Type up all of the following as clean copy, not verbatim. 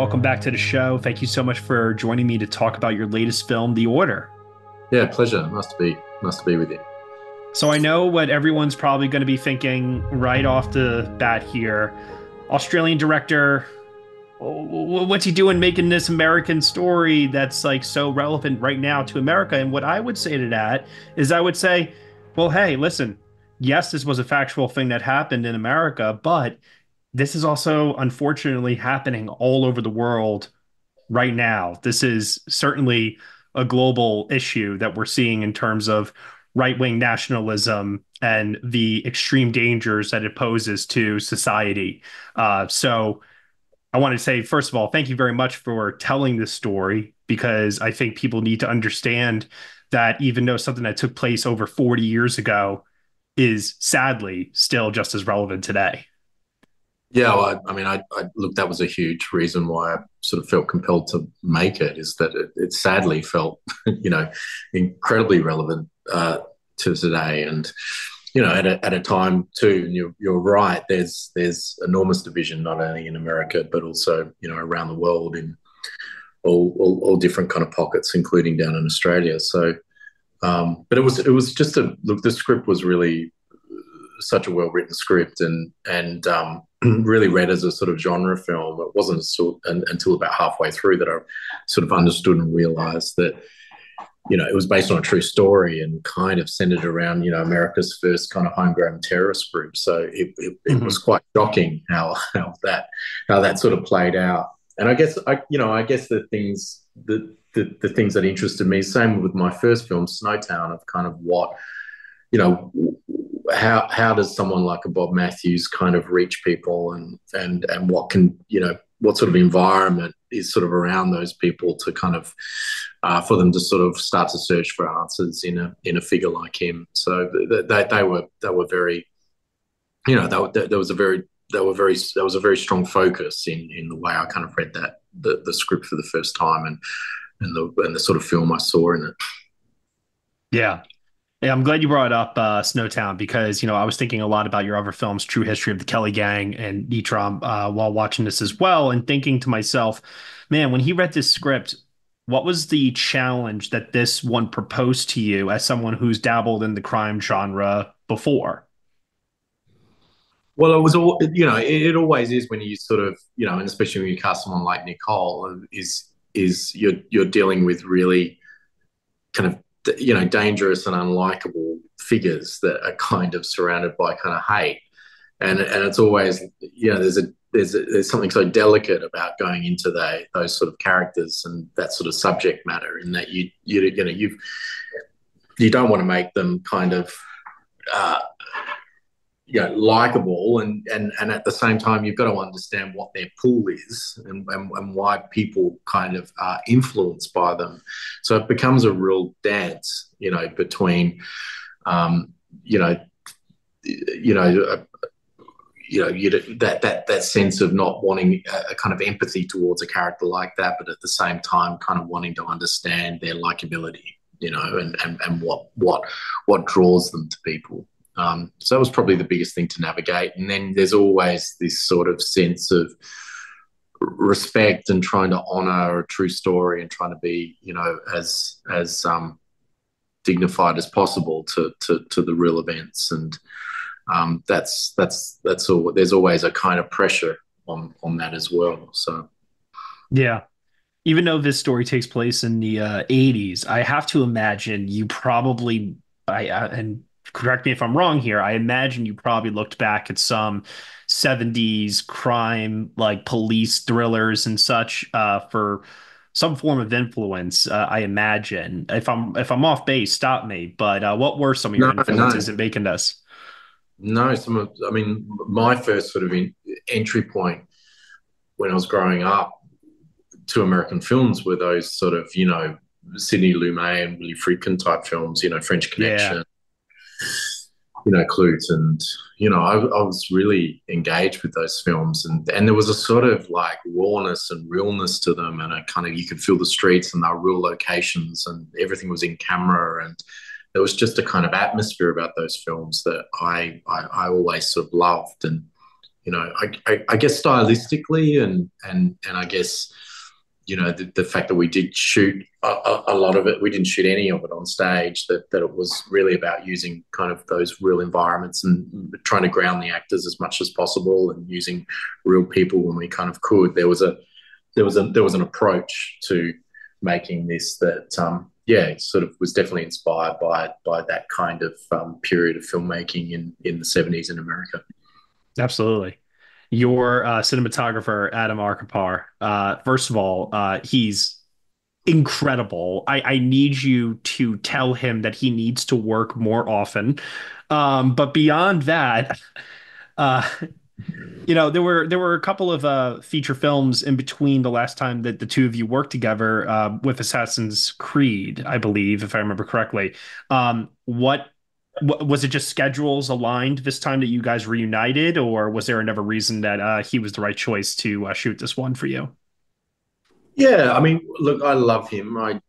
welcome back to the show. Thank you so much for joining me to talk about your latest film, The Order. Yeah, pleasure. Nice to be with you. So I know what everyone's probably going to be thinking right off the bat here. Australian director, what's he doing making this American story that's like so relevant right now to America? And what I would say to that is I would say, well, hey, listen, yes, this was a factual thing that happened in America, but this is also unfortunately happening all over the world right now. This is certainly a global issue that we're seeing in terms of right wing nationalism and the extreme dangers that it poses to society. So I want to say, first of all, thank you very much for telling this story because I think people need to understand that even though something that took place over 40 years ago is sadly still just as relevant today. Yeah, well, I look. That was a huge reason why I sort of felt compelled to make it. Is that it sadly felt, incredibly relevant to today, and at a time too. And you're right. There's enormous division not only in America but also around the world in all different kind of pockets, including down in Australia. So, but it was just a look. The script was really such a well written script and really read as a sort of genre film. It wasn't until about halfway through that I sort of understood and realized that it was based on a true story and kind of centered around America's first kind of homegrown terrorist group. So it was quite shocking how that sort of played out. And I guess the things that interested me, same with my first film, Snowtown, of kind of what you know how does someone like a Bob Matthews kind of reach people and what sort of environment is sort of around those people to kind of for them to sort of start to search for answers in a figure like him. So they were very there was a very strong focus in the way I kind of read the script for the first time and the sort of film I saw in it. Yeah. Yeah, I'm glad you brought up Snowtown because, I was thinking a lot about your other films, True History of the Kelly Gang and Nitram, while watching this as well, and thinking to myself, man, when he read this script, what was the challenge that this one proposed to you as someone who's dabbled in the crime genre before? Well, it was all it always is when you sort of and especially when you cast someone like Nicole, is you're dealing with really kind of dangerous and unlikable figures that are kind of surrounded by kind of hate, and it's always there's something so delicate about going into those sort of characters and that sort of subject matter, in that you don't want to make them kind of likable, and at the same time you've got to understand what their pull is and why people kind of are influenced by them. So it becomes a real dance, between you know that sense of not wanting a kind of empathy towards a character like that, but at the same time kind of wanting to understand their likability, and what draws them to people. So that was probably the biggest thing to navigate. And then there's always this sort of sense of respect and trying to honor a true story and trying to be, as dignified as possible to the real events. And that's all. There's always a kind of pressure on that as well. So Yeah. Even though this story takes place in the 80s, I have to imagine you probably, and correct me if I'm wrong here, I imagine you probably looked back at some 70s crime, like police thrillers and such, for some form of influence. I imagine. If I'm off base, stop me. But what were some of your no, influences no, in making this? no. My first sort of entry point when I was growing up to American films were those sort of, Sidney Lumet and Willy Friedkin type films, French Yeah. Connection, Clute. And, I was really engaged with those films. And there was a sort of like rawness and realness to them. And a kind of, you could feel the streets and their real locations and everything was in camera. And there was just a kind of atmosphere about those films that I always sort of loved. And I guess stylistically and I guess the fact that we did shoot a lot of it, we didn't shoot any of it on stage, that it was really about using kind of those real environments and trying to ground the actors as much as possible and using real people when we kind of could. There was an approach to making this that sort of was definitely inspired by that kind of period of filmmaking in the 70s in America. Absolutely. Your cinematographer, Adam Arkhipar, first of all, he's incredible. I need you to tell him that he needs to work more often. But beyond that, uh, there were a couple of feature films in between the last time that the two of you worked together with Assassin's Creed, I believe, if I remember correctly. What was it, just schedules aligned this time that you guys reunited, or was there another reason that he was the right choice to shoot this one for you? Yeah, I mean, look, I love him. I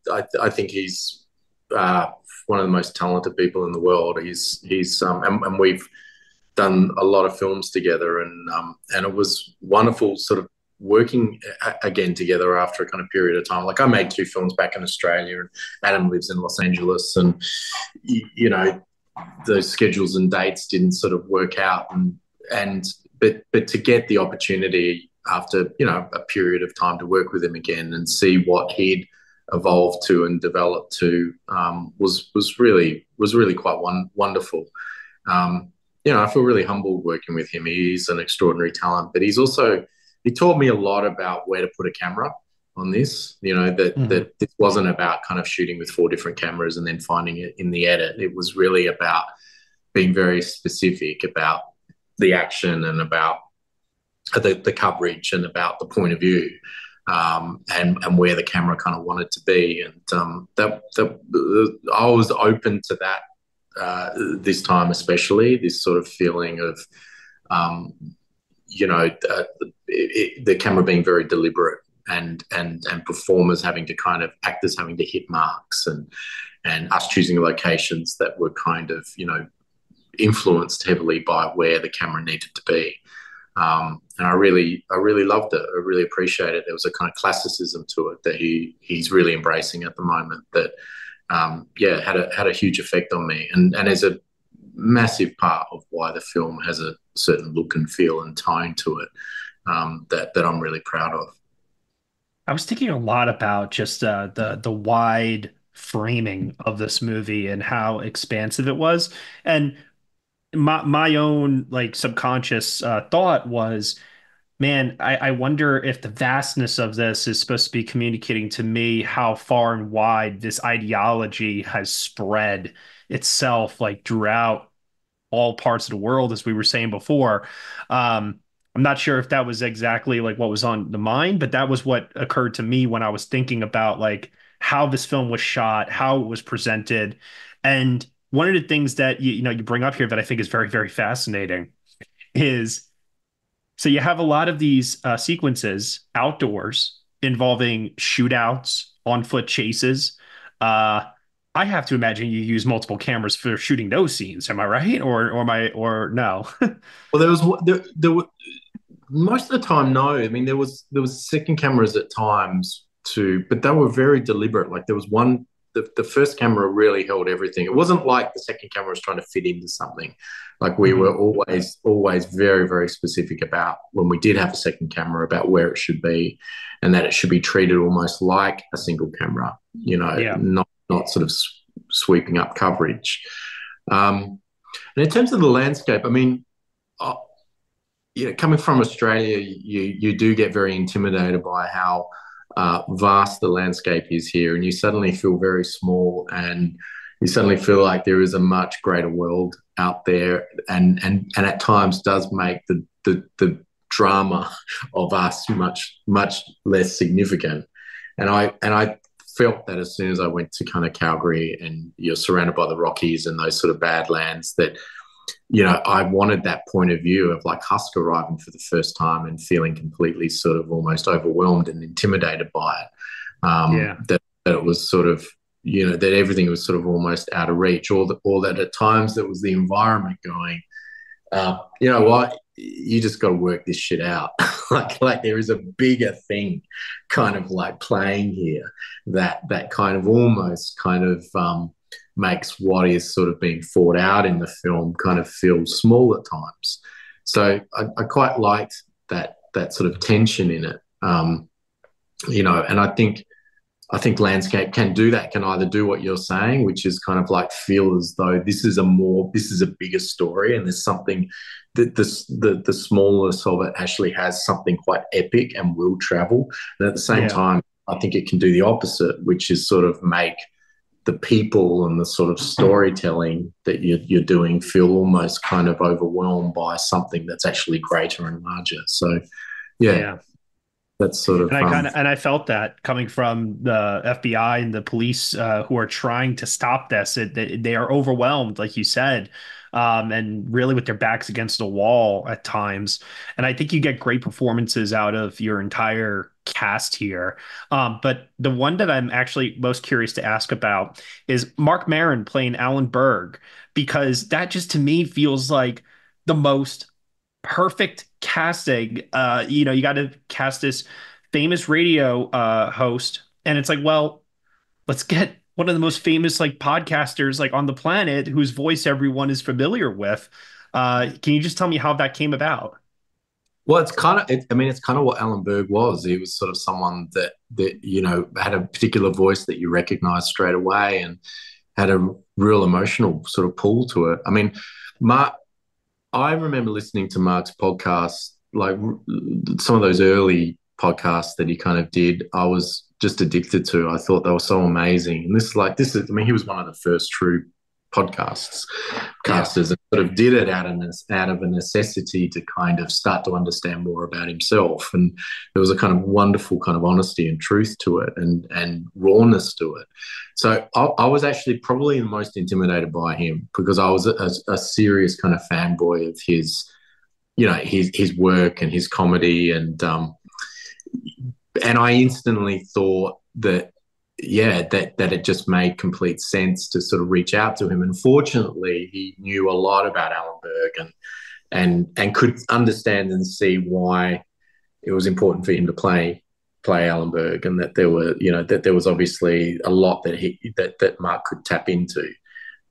think he's one of the most talented people in the world. And we've done a lot of films together, and it was wonderful sort of working again together after a kind of period of time. Like I made two films back in Australia, and Adam lives in Los Angeles, and those schedules and dates didn't sort of work out, but to get the opportunity after a period of time to work with him again and see what he'd evolved to and developed to was really quite wonderful. I feel really humbled working with him. He's an extraordinary talent, but he taught me a lot about where to put a camera on this. That this wasn't about kind of shooting with four different cameras and then finding it in the edit. It was really about being very specific about the action and about the coverage and about the point of view, and where the camera kind of wanted to be. And I was open to that this time, especially this sort of feeling of, the camera being very deliberate and performers having to kind of actors having to hit marks and us choosing locations that were kind of, influenced heavily by where the camera needed to be. And I really loved it. I really appreciate it. There was a kind of classicism to it that he's really embracing at the moment that, had a huge effect on me and is a massive part of why the film has a certain look and feel and tone to it, that I'm really proud of. I was thinking a lot about just the wide framing of this movie and how expansive it was, and my own like subconscious thought was, man, I wonder if the vastness of this is supposed to be communicating to me how far and wide this ideology has spread itself like throughout all parts of the world, as we were saying before. I'm not sure if that was exactly like what was on the mind, but that was what occurred to me when I was thinking about like how this film was shot, how it was presented. And one of the things that you bring up here that I think is very, very fascinating is, so you have a lot of these sequences outdoors involving shootouts, on foot chases. Uh, I have to imagine you use multiple cameras for shooting those scenes. Am I right? Or am I, or no? Well, there were most of the time, no. I mean, there was second cameras at times too, but they were very deliberate. Like there was one, the first camera really held everything. It wasn't like the second camera was trying to fit into something. Like we were always very, very specific about when we did have a second camera about where it should be, and that it should be treated almost like a single camera. Yeah. Not sort of sweeping up coverage. And in terms of the landscape, I mean, coming from Australia, you do get very intimidated by how vast the landscape is here, and you suddenly feel very small, and you suddenly feel like there is a much greater world out there, and at times does make the drama of us much less significant. And I felt that as soon as I went to kind of Calgary, and you're surrounded by the Rockies and those sort of badlands, that I wanted that point of view of like Husk arriving for the first time and feeling completely sort of almost overwhelmed and intimidated by it. That it was sort of, that everything was sort of almost out of reach, or that at times there was the environment going, you know what, you just got to work this shit out. Like there is a bigger thing kind of like playing here that kind of almost kind of makes what is sort of being fought out in the film kind of feel small at times. So I quite liked that sort of tension in it. And I think landscape can do that, can either do what you're saying, which is kind of like feel as though this is a bigger story, and there's something that the smallness of it actually has something quite epic and will travel. And at the same Yeah. time, I think it can do the opposite, which is sort of make the people and the sort of storytelling that you're doing feel almost kind of overwhelmed by something that's actually greater and larger. So, yeah, Yeah. that's sort of And I felt that coming from the FBI and the police who are trying to stop this. They are overwhelmed, like you said, and really with their backs against the wall at times. And I think you get great performances out of your entire cast here. But the one that I'm actually most curious to ask about is Mark Maron playing Alan Berg, because that just to me feels like the most perfect casting. You got to cast this famous radio host, and it's like, well, let's get one of the most famous like podcasters like on the planet whose voice everyone is familiar with. Can you just tell me how that came about? well, it's kind of what Alan Berg was. He was sort of someone that had a particular voice that you recognized straight away and had a real emotional sort of pull to it. I mean, Mark, I remember listening to Mark's podcast, like some of those early podcasts that he kind of did. I was just addicted to. I thought they were so amazing. And this is. I mean, he was one of the first true podcasts Yeah. casters, and sort of did it out of a necessity to kind of start to understand more about himself. And there was a kind of wonderful kind of honesty and truth to it, and rawness to it. So I was actually probably the most intimidated by him because I was a serious kind of fanboy of his, his work and his comedy, and I instantly thought that, yeah, that it just made complete sense to sort of reach out to him. And fortunately, he knew a lot about Alan Berg and could understand and see why it was important for him to play Alan Berg, and that there was obviously a lot that Mark could tap into,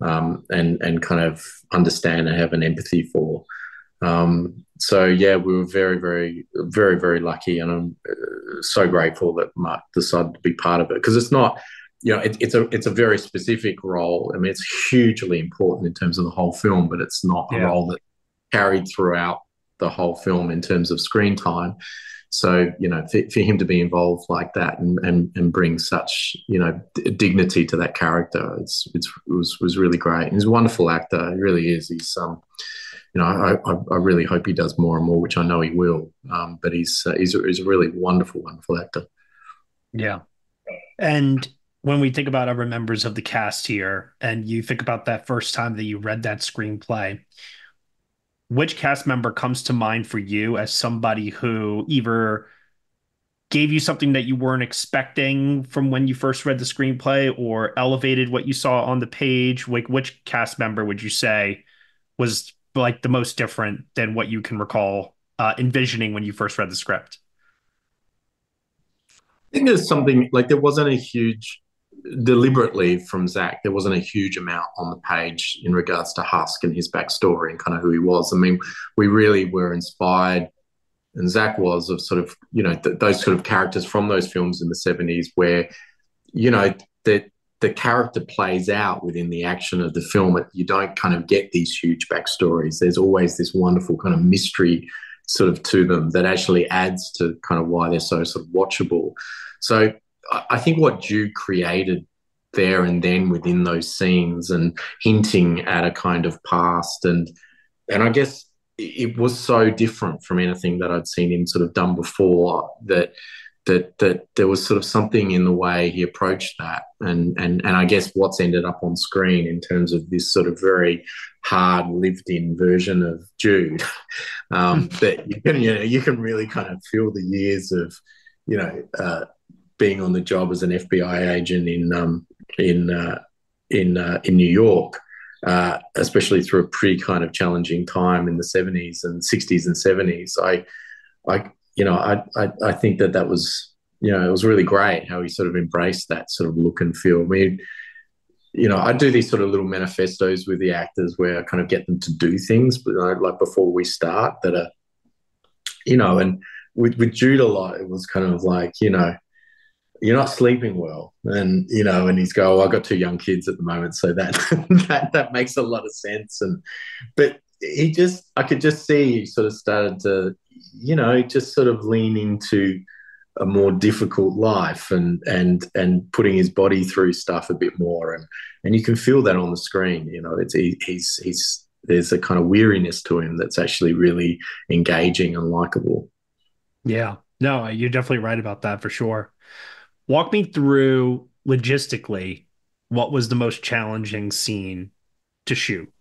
and kind of understand and have an empathy for. So yeah, we were very, very, very, very lucky, and I'm so grateful that Mark decided to be part of it, because it's not, it's a very specific role. I mean, it's hugely important in terms of the whole film, but it's not a Yeah. role that carried throughout the whole film in terms of screen time. So, for him to be involved like that and bring such, dignity to that character, it was really great. He's a wonderful actor. He really is. I really hope he does more and more, which I know he will. But he's a really wonderful, wonderful actor. Yeah. And when we think about other members of the cast here, and you think about that first time that you read that screenplay, which cast member comes to mind for you as somebody who either gave you something that you weren't expecting from when you first read the screenplay or elevated what you saw on the page? Like, which cast member would you say was like the most different than what you can recall envisioning when you first read the script? I think there's something like there wasn't a huge, deliberately from Zach, there wasn't a huge amount on the page in regards to Husk and his backstory and kind of who he was. I mean, we really were inspired, and Zach was, of sort of, those sort of characters from those films in the 70s where, that the character plays out within the action of the film. You don't kind of get these huge backstories. There's always this wonderful kind of mystery sort of to them that actually adds to kind of why they're so sort of watchable. So I think what Jude created there and then within those scenes, and hinting at a kind of past, and I guess it was so different from anything that I'd seen him sort of done before, that there was sort of something in the way he approached that, and I guess what's ended up on screen in terms of this sort of very hard lived-in version of Jude, that you can really kind of feel the years of being on the job as an FBI agent in New York, especially through a pretty kind of challenging time in the 70s and 60s and 70s. I think that was, it was really great how he sort of embraced that sort of look and feel. I mean, I do these sort of little manifestos with the actors where I kind of get them to do things, but like before we start that are, and with Jude a lot, it was kind of like, you're not sleeping well. And he's go, oh, I've got two young kids at the moment. So that, that makes a lot of sense. But I could just see he sort of started to, just sort of lean into a more difficult life and putting his body through stuff a bit more. And you can feel that on the screen, he's there's a kind of weariness to him that's actually really engaging and likable. Yeah. No, you're definitely right about that for sure. Walk me through logistically what was the most challenging scene to shoot.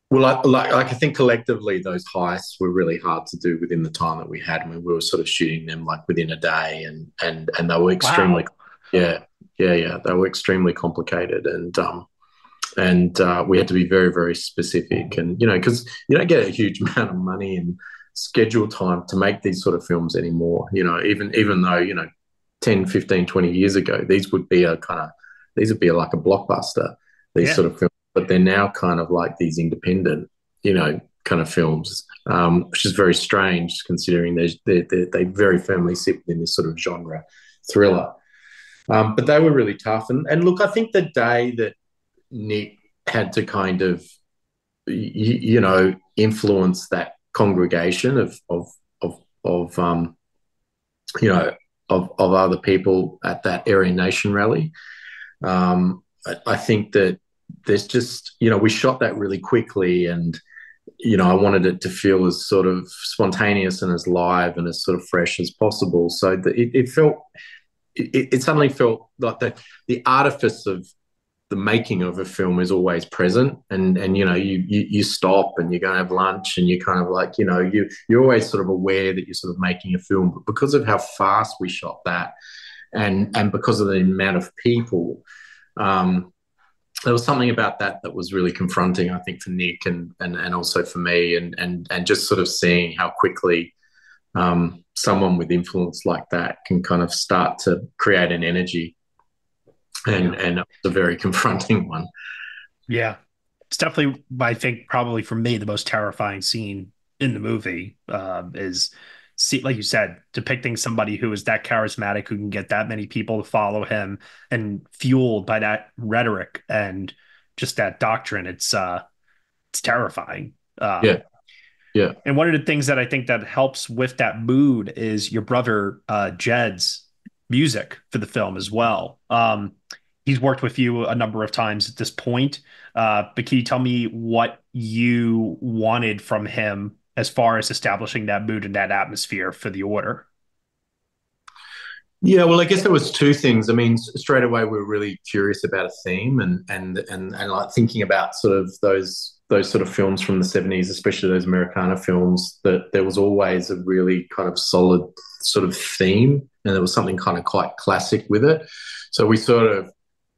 Well, I think collectively those heists were really hard to do within the time that we had. I mean, we were sort of shooting them like within a day, and they were extremely, Wow. yeah, they were extremely complicated, and we had to be very, very specific, and because you don't get a huge amount of money and schedule time to make these sort of films anymore. Even though 10, 15, 20 years ago, these would be like a blockbuster. These Yeah. sort of films. But they're now kind of like these independent, kind of films, which is very strange considering they very firmly sit within this sort of genre thriller. But they were really tough. And look, I think the day that Nick had to kind of, influence that congregation of other people at that Aryan Nation rally, I think that there's just, we shot that really quickly, and I wanted it to feel as sort of spontaneous and as live and as sort of fresh as possible. So that it suddenly felt like the artifice of the making of a film is always present, and you stop and you're going to have lunch, and you're kind of like, you're always sort of aware that you're sort of making a film. But because of how fast we shot that, and because of the amount of people, there was something about that was really confronting, I think, for Nick and also for me, and just sort of seeing how quickly someone with influence like that can kind of start to create an energy, and it's a very confronting one. Yeah. It's definitely, I think, probably for me, the most terrifying scene in the movie is, like you said, depicting somebody who is that charismatic, who can get that many people to follow him, and fueled by that rhetoric and just that doctrine. It's terrifying. Yeah, yeah, And one of the things that I think that helps with that mood is your brother Jed's music for the film as well. He's worked with you a number of times at this point, but can you tell me what you wanted from him as far as establishing that mood and that atmosphere for the order? yeah. Well, I guess there was two things. I mean, straight away we were really curious about a theme, and like thinking about sort of those sort of films from the 70s, especially those Americana films, that there was always a really kind of solid sort of theme, and there was something kind of quite classic with it. So we sort of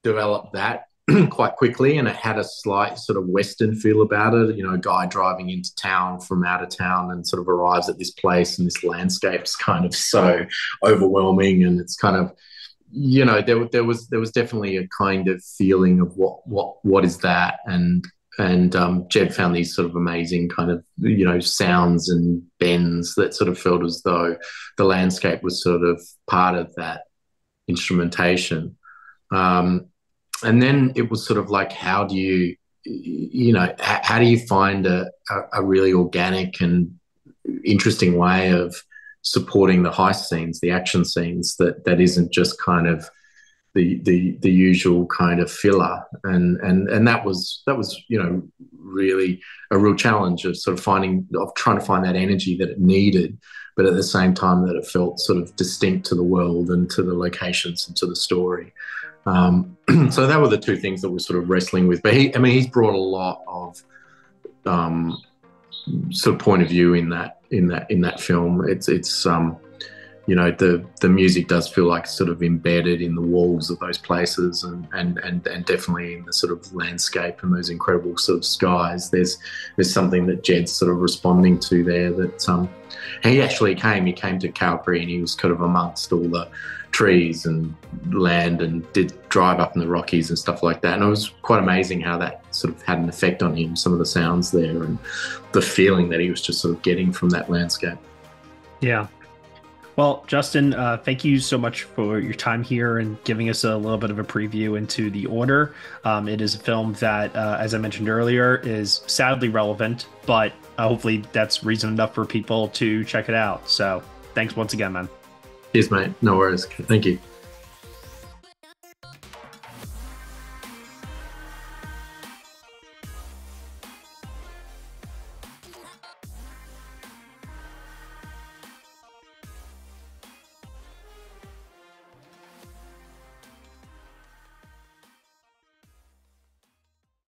developed that quite quickly, and it had a slight sort of Western feel about it. A guy driving into town from out of town and sort of arrives at this place, and this landscape's kind of so overwhelming, and it's kind of, there was definitely a kind of feeling of what is that, and Jed found these sort of amazing kind of sounds and bends that sort of felt as though the landscape was sort of part of that instrumentation. And then it was sort of like, how do you find a really organic and interesting way of supporting the heist scenes, the action scenes, that isn't just kind of the usual kind of filler, and that was really a real challenge of sort of trying to find that energy that it needed, but at the same time that it felt sort of distinct to the world and to the locations and to the story. So that were the two things that we're sort of wrestling with. But he's brought a lot of sort of point of view in that film. you know, the music does feel like sort of embedded in the walls of those places, and definitely in the sort of landscape and those incredible sort of skies. There's something that Jed's sort of responding to there. That he came to Calgary, and he was kind of amongst all the trees and land, and did drive up in the Rockies and stuff like that. And it was quite amazing how that sort of had an effect on him, some of the sounds there and the feeling that he was just sort of getting from that landscape. Yeah. Well, Justin, thank you so much for your time here and giving us a little bit of a preview into The Order. It is a film that, as I mentioned earlier, is sadly relevant, but hopefully that's reason enough for people to check it out. So thanks once again, man. Cheers, mate. No worries. Thank you.